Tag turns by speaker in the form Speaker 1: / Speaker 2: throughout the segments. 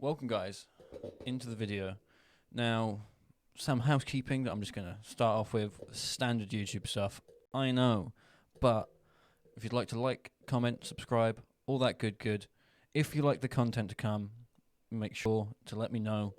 Speaker 1: welcome guys into the video. Now, some housekeeping that I'm just going to start off with, standard YouTube stuff, I know, but if you'd like to like, comment, subscribe, all that good. If you like the content to come, make sure to let me know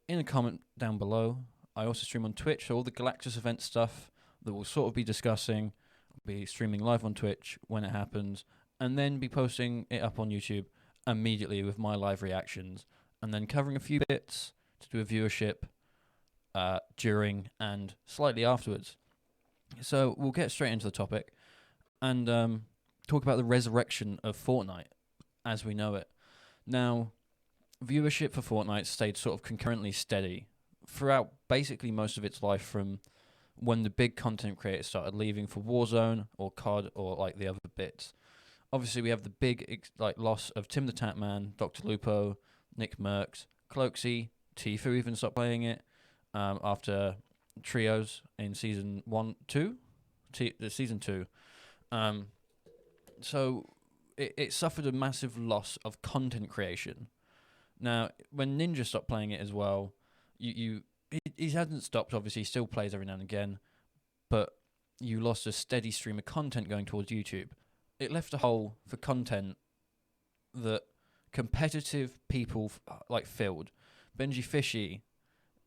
Speaker 1: in a comment down below. I also stream on Twitch, so all the Galactus event stuff that we'll sort of be discussing, I'll be streaming live on Twitch when it happens, and then be posting it up on YouTube immediately with my live reactions, and then covering a few bits to do a viewership during and slightly afterwards. So we'll get straight into the topic and talk about the resurrection of Fortnite as we know it. Now, viewership for Fortnite stayed sort of concurrently steady throughout basically most of its life, from when the big content creators started leaving for Warzone or COD or like the other bits. Obviously, we have the big loss of Timthetatman, Dr. Lupo, NickMerks, Cloaksy, Sypher even stopped playing it after trios in season 2. So it suffered a massive loss of content creation. Now, when Ninja stopped playing it as well, he hasn't stopped. Obviously, he still plays every now and again, but you lost a steady stream of content going towards YouTube. It left a hole for content that competitive people filled. Benji Fishy,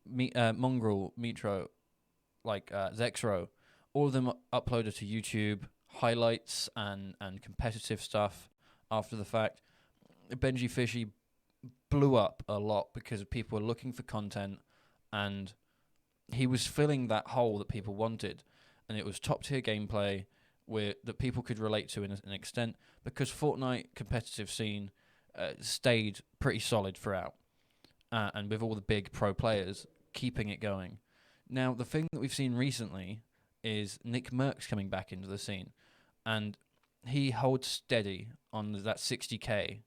Speaker 1: Mongrel, Mitro, Zexro, all of them uploaded to YouTube highlights and competitive stuff after the fact. Benji Fishy blew up a lot because people were looking for content, and he was filling that hole that people wanted, and it was top tier gameplay that people could relate to in an extent, because Fortnite competitive scene stayed pretty solid throughout, and with all the big pro players keeping it going. Now, the thing that we've seen recently is NickMerks coming back into the scene, and he holds steady on that 60k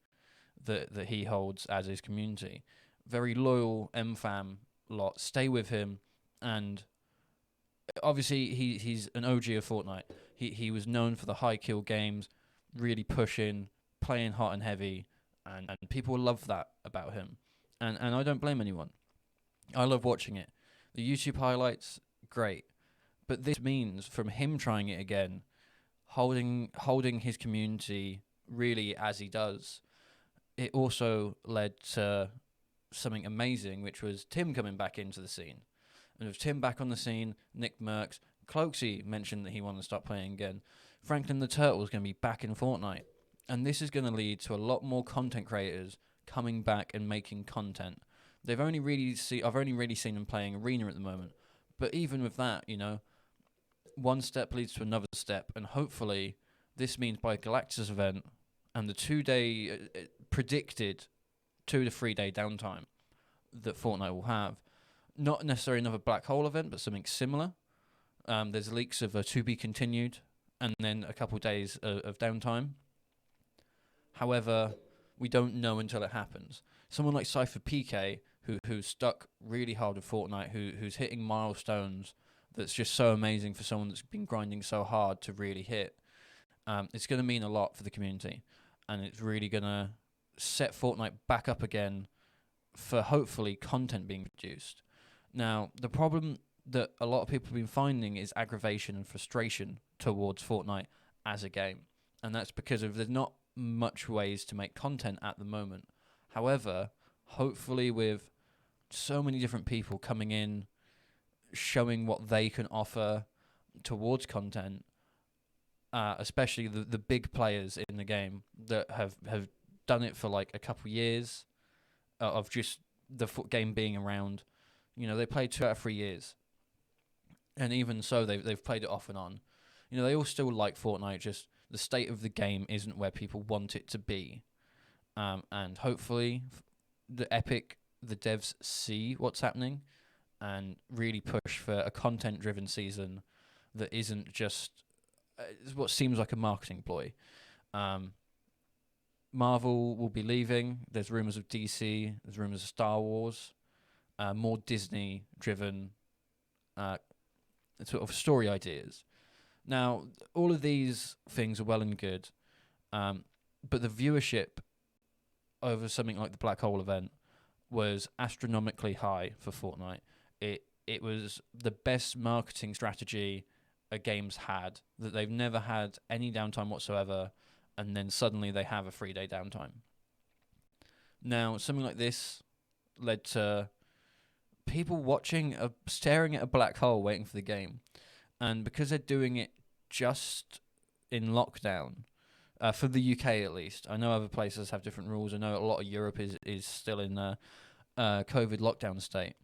Speaker 1: that he holds as his community. Very loyal MFAM lot stay with him, and obviously he's an OG of Fortnite. He was known for the high kill games, really pushing, playing hot and heavy, and people love that about him. And I don't blame anyone. I love watching it. The YouTube highlights, great. But this means, from him trying it again, holding his community really as he does, it also led to something amazing, which was Tim coming back into the scene. And with Tim back on the scene, NickMerks, Cloaksy mentioned that he wanted to start playing again. Franklin the Turtle is going to be back in Fortnite. And this is going to lead to a lot more content creators coming back and making content. I've only really seen them playing Arena at the moment. But even with that, one step leads to another step. And hopefully this means by Galactus event and the 2-day predicted 2 to 3 day downtime that Fortnite will have, not necessarily another black hole event, but something similar. There's leaks of a to be continued, and then a couple days of downtime. However, we don't know until it happens. Someone like Sypher PK, who's stuck really hard with Fortnite, who's hitting milestones that's just so amazing for someone that's been grinding so hard to really hit. It's going to mean a lot for the community, and it's really going to set Fortnite back up again for hopefully content being produced. Now, the problem that a lot of people have been finding is aggravation and frustration towards Fortnite as a game. And that's because there's not much ways to make content at the moment. However, hopefully with so many different people coming in, showing what they can offer towards content, especially the big players in the game that have done it for like a couple years of just the game being around. They played 2 out of 3 years. And even so, they've played it off and on. They all still like Fortnite, just the state of the game isn't where people want it to be. And hopefully the devs see what's happening and really push for a content-driven season that isn't just what seems like a marketing ploy. Marvel will be leaving. There's rumors of DC. There's rumors of Star Wars. More Disney-driven sort of story ideas. Now, all of these things are well and good, but the viewership over something like the Black Hole event was astronomically high for Fortnite. It was the best marketing strategy a game's had, that they've never had any downtime whatsoever, and then suddenly they have a 3-day downtime. Now, something like this led to people staring at a black hole waiting for the game. And because they're doing it just in lockdown, for the UK at least, I know other places have different rules. I know a lot of Europe is still in a COVID lockdown state.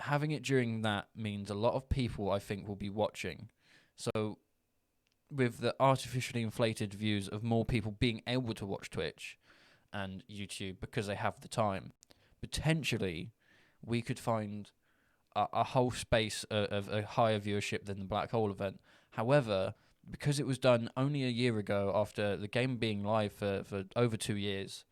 Speaker 1: Having it during that means a lot of people, I think, will be watching. So with the artificially inflated views of more people being able to watch Twitch and YouTube because they have the time, potentially we could find a whole space of a higher viewership than the Black Hole event. However, because it was done only a year ago after the game being live for over 2 years,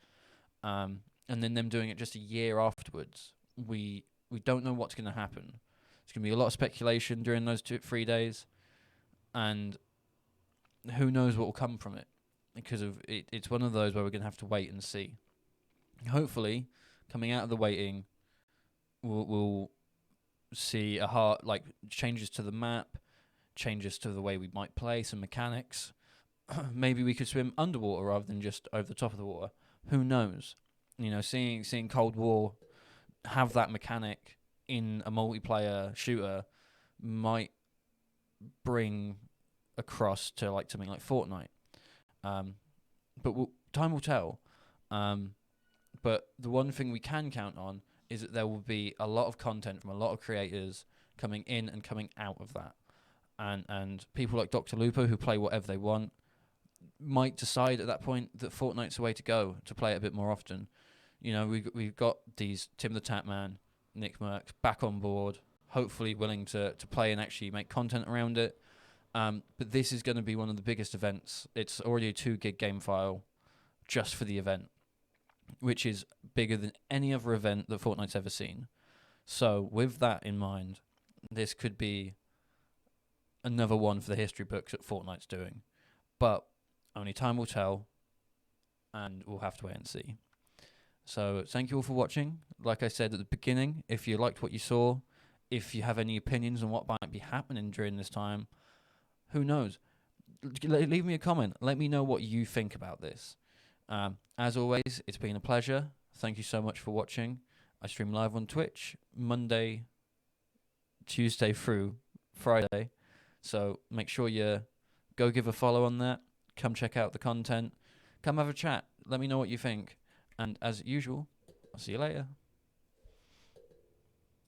Speaker 1: and then them doing it just a year afterwards, we don't know what's going to happen. There's going to be a lot of speculation during those 3 days, and who knows what will come from it, because of it's one of those where we're going to have to wait and see. Hopefully, coming out of the waiting, we'll see changes to the map, changes to the way we might play, some mechanics. Maybe we could swim underwater rather than just over the top of the water. Who knows? Seeing Cold War have that mechanic in a multiplayer shooter might bring across to something like Fortnite. But time will tell. But the one thing we can count on is that there will be a lot of content from a lot of creators coming in and coming out of that. And people like Dr. Lupo, who play whatever they want, might decide at that point that Fortnite's the way to go, to play it a bit more often. We've got these Timthetatman, NickMerks back on board, hopefully willing to play and actually make content around it. But this is going to be one of the biggest events. It's already a 2 gig game file just for the event, which is bigger than any other event that Fortnite's ever seen. So with that in mind, this could be another one for the history books that Fortnite's doing. But only time will tell, and we'll have to wait and see. So thank you all for watching. Like I said at the beginning, if you liked what you saw, if you have any opinions on what might be happening during this time, who knows? Leave me a comment. Let me know what you think about this. As always, it's been a pleasure. Thank you so much for watching. I stream live on Twitch Monday, Tuesday through Friday. So make sure you go give a follow on that. Come check out the content. Come have a chat. Let me know what you think. And as usual, I'll see you later.